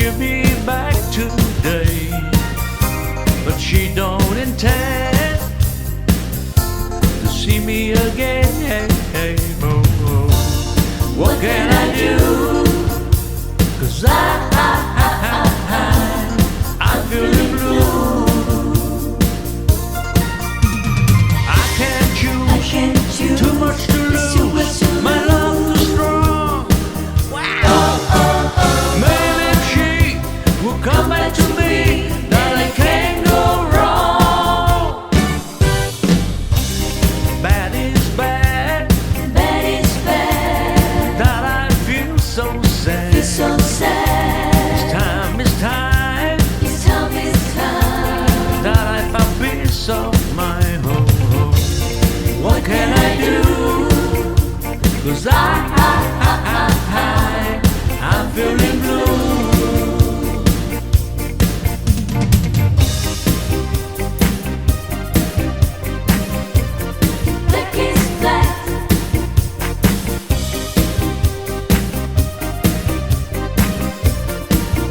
She'll be back today, but she don't intend to see me again. Oh, oh. What can I do? 'Cause I'm feeling blue. I can't choose, too much to lose. My love is strong. Wow. Maybe she will come back to me. That I can't go wrong. Bad is bad. Bad is bad. That I feel so sad. It's so sad. It's time is time. It's time, it's time. That I found peace of my home. What can I do? 'Cause I'm feeling blue. Black is black.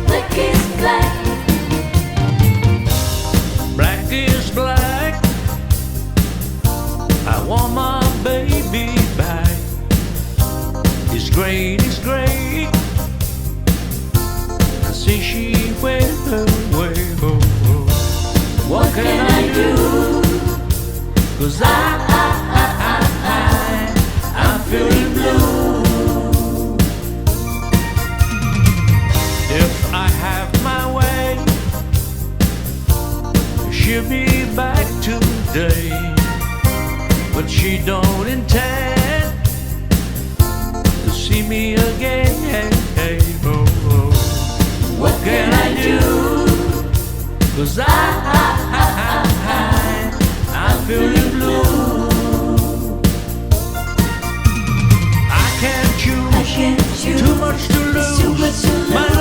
Black is black. Black is black. I want my baby back. It's great, it's great. I see she went away. Oh, oh. What can I do? 'Cause I'm feeling blue. If I have my way, she'll be back today, but she don't intend to see me again. Oh, oh. What can I do? 'Cause I'm feeling blue. I can't choose, I can't choose. too much to lose. Too much to lose. My